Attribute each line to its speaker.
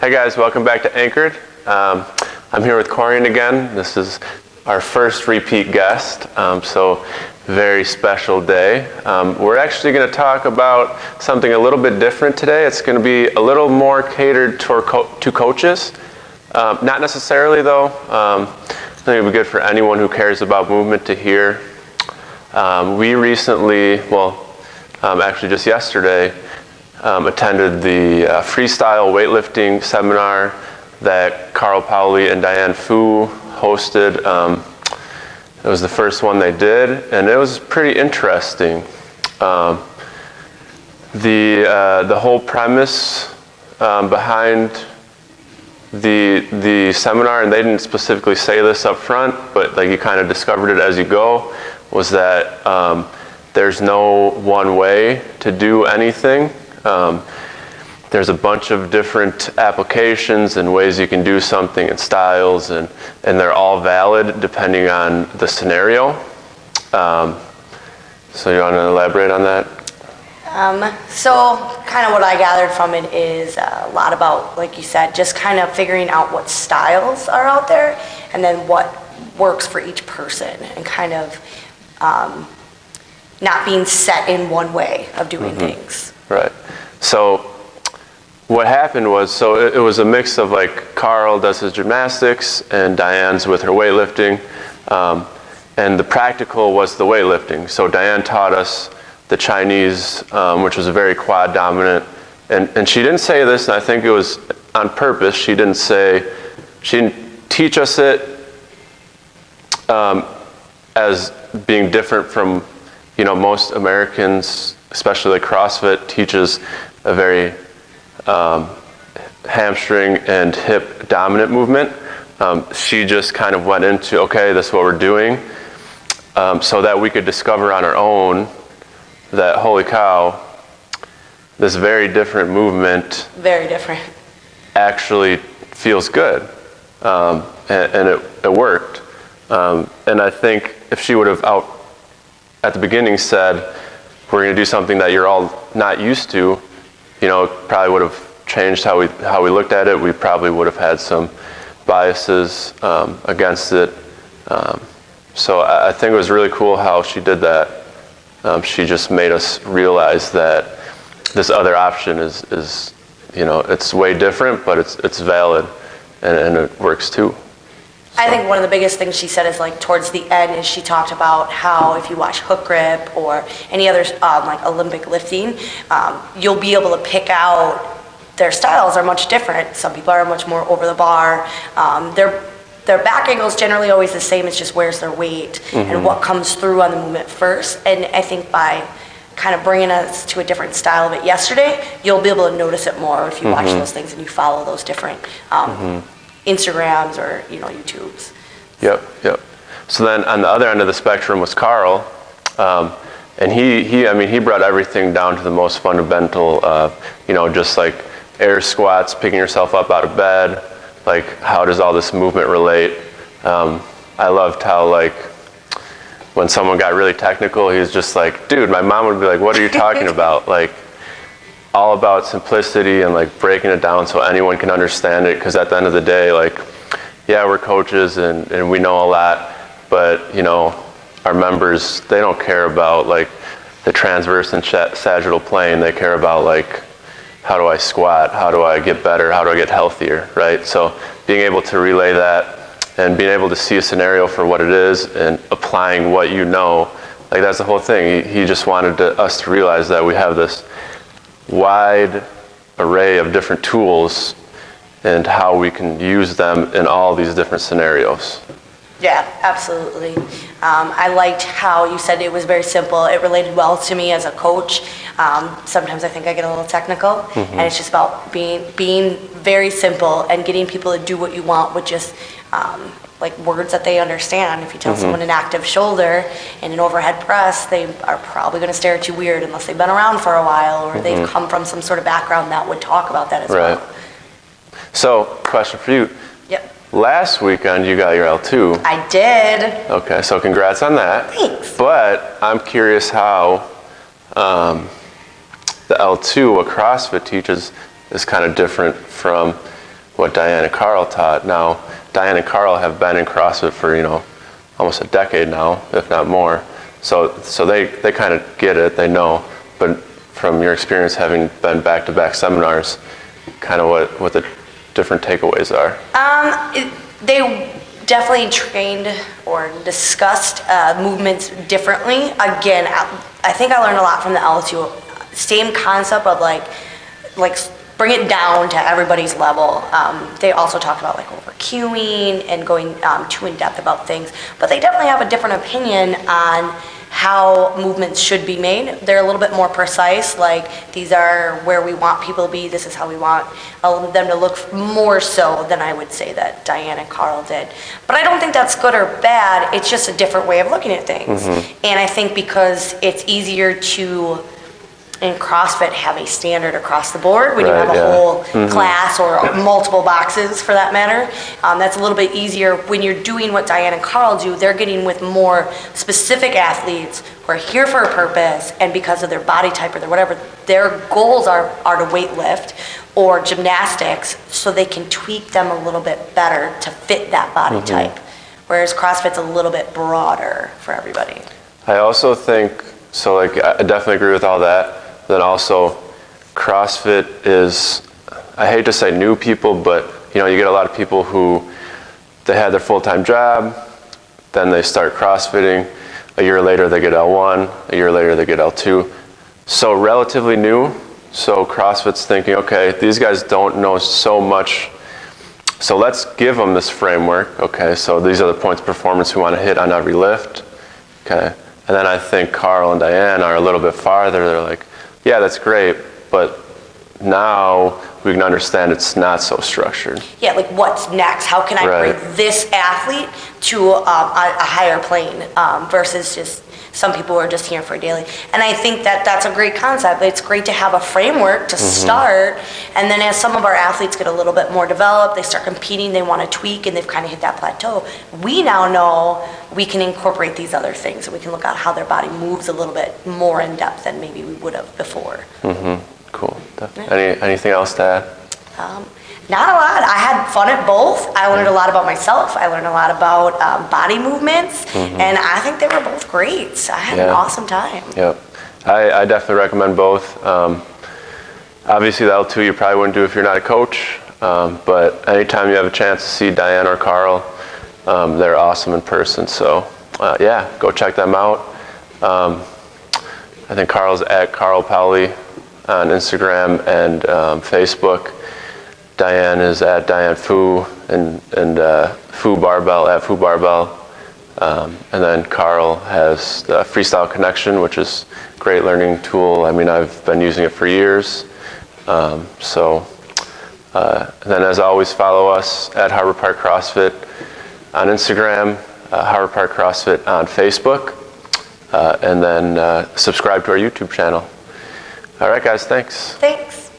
Speaker 1: Hey guys, welcome back to Anchored. I'm here with Corian again. This is our first repeat guest, so very special day. We're actually going to talk about something a little bit different today. It's going to be a little more catered to coaches. Not necessarily though. I think it would be good for anyone who cares about movement to hear. We recently, actually just yesterday, attended the Freestyle Weightlifting seminar that Paoli and Diane hosted. It was the first one they did, and it was pretty interesting. The whole premise behind the seminar, and they didn't specifically say this up front, but like you kind of discovered it as you go, was that there's no one way to do anything. There's a bunch of different applications and ways you can do something and styles, and they're all valid depending on the scenario. So you want to elaborate on that?
Speaker 2: So kind of what I gathered from it is a lot about, like you said, just kind of figuring out what styles are out there and then what works for each person, and kind of not being set in one way of doing things. Right.
Speaker 1: So what happened was, it was a mix of like Carl does his gymnastics and Diane's with her weightlifting, and the practical was the weightlifting. So Diane taught us the Chinese, which was a very quad dominant, and she didn't say this, and I think it was on purpose. She didn't teach us it as being different from, most Americans, especially like CrossFit teaches a very hamstring and hip dominant movement. She just kind of went into, okay, this is what we're doing, so that we could discover on our own that, holy cow, this very different movement,
Speaker 2: very different,
Speaker 1: actually feels good, and it worked. And I think if she would have at the beginning said, we're going to do something that you're all not used to, it probably would have changed how we looked at it. We probably would have had some biases against it. So I think it was really cool how she did that. She just made us realize that this other option is it's way different, but it's valid, and it works too.
Speaker 2: I think one of the biggest things she said is, like, towards the end, is she talked about how if you watch hook grip or any other like Olympic lifting, you'll be able to pick out their styles are much different. Some people are much more over the bar. Their back angle is generally always the same. It's just where's their weight and what comes through on the movement first. And I think by kind of bringing us to a different style of it yesterday, you'll be able to notice it more if you watch those things and you follow those different Instagrams or YouTubes.
Speaker 1: Yep. So then on the other end of the spectrum was Carl, and he brought everything down to the most fundamental, just like air squats, picking yourself up out of bed, like how does all this movement relate. I loved how, like, when someone got really technical, he was just like, dude, my mom would be like, what are you talking about? Like, all about simplicity and like breaking it down so anyone can understand it, because at the end of the day, like, yeah, we're coaches and we know a lot, but our members, they don't care about like the transverse and sagittal plane. They care about like, how do I squat? How do I get better? How do I get healthier, right? So being able to relay that and being able to see a scenario for what it is and applying what like that's the whole thing. He just wanted us to realize that we have this wide array of different tools and how we can use them in all these different scenarios.
Speaker 2: Yeah, absolutely. I liked how you said it was very simple. It related well to me as a coach. Sometimes I think I get a little technical, and it's just about being very simple and getting people to do what you want with just like words that they understand. If you tell someone an active shoulder and an overhead press, they are probably going to stare at you weird unless they've been around for a while or they've come from some sort of background that would talk about that as well.
Speaker 1: So, question for you.
Speaker 2: Yep.
Speaker 1: Last weekend you got your L2.
Speaker 2: I did.
Speaker 1: Okay, so congrats on that.
Speaker 2: Thanks.
Speaker 1: But I'm curious how the L2, what CrossFit teaches, is kind of different from what Diane and Carl taught. Now, Diane and Carl have been in CrossFit for, almost a decade now, if not more. So they kind of get it, they know. But from your experience having been back-to-back seminars, kind of what the different takeaways are?
Speaker 2: They definitely trained or discussed movements differently. Again, I think I learned a lot from the L2. Same concept of like bring it down to everybody's level. They also talked about like over cueing and going too in depth about things, but they definitely have a different opinion on how movements should be made. They're a little bit more precise, like these are where we want people to be, this is how we want them to look, more so than I would say that Diane and Carl did. But I don't think that's good or bad, it's just a different way of looking at things. And I think because it's easier to, in CrossFit, have a standard across the board when you have a whole class or multiple boxes for that matter. That's a little bit easier when you're doing what Diane and Carl do. They're getting with more specific athletes who are here for a purpose, and because of their body type or their whatever, their goals are to weight lift or gymnastics, so they can tweak them a little bit better to fit that body type. Whereas CrossFit's a little bit broader for everybody.
Speaker 1: I also think, so like I definitely agree with all that. Then also, CrossFit is, I hate to say new people, but you get a lot of people who, they had their full-time job, then they start CrossFitting, a year later they get L1, a year later they get L2. So relatively new, so CrossFit's thinking, okay, these guys don't know so much, so let's give them this framework, okay, so these are the points of performance we want to hit on every lift, okay. And then I think Carl and Diane are a little bit farther, they're like, yeah, that's great, but now we can understand it's not so structured. Yeah,
Speaker 2: like what's next? How can I bring this athlete to a higher plane versus just some people who are just here for a daily. And I think that that's a great concept. It's great to have a framework to start, and then as some of our athletes get a little bit more developed, they start competing, they want to tweak, and they've kind of hit that plateau. We now know we can incorporate these other things, and we can look at how their body moves a little bit more in depth than maybe we would have before.
Speaker 1: Cool. Anything else to add?
Speaker 2: Not a lot. I had fun at both. I learned a lot about myself. I learned a lot about body movements, and I think they were both great. So I had an awesome time.
Speaker 1: Yep. I definitely recommend both. Obviously, the L2 you probably wouldn't do if you're not a coach, but anytime you have a chance to see Diane or Carl, they're awesome in person. So yeah, go check them out. I think Carl's at Carl Paoli on Instagram and Facebook. Diane is at Diane Fu, and Fu Barbell at Fu Barbell. And then Carl has the Freestyle Connection, which is a great learning tool. I mean, I've been using it for years. And then as always, follow us at Harbor Park CrossFit on Instagram, Harbor Park CrossFit on Facebook, and then subscribe to our YouTube channel. All right, guys, thanks.
Speaker 2: Thanks.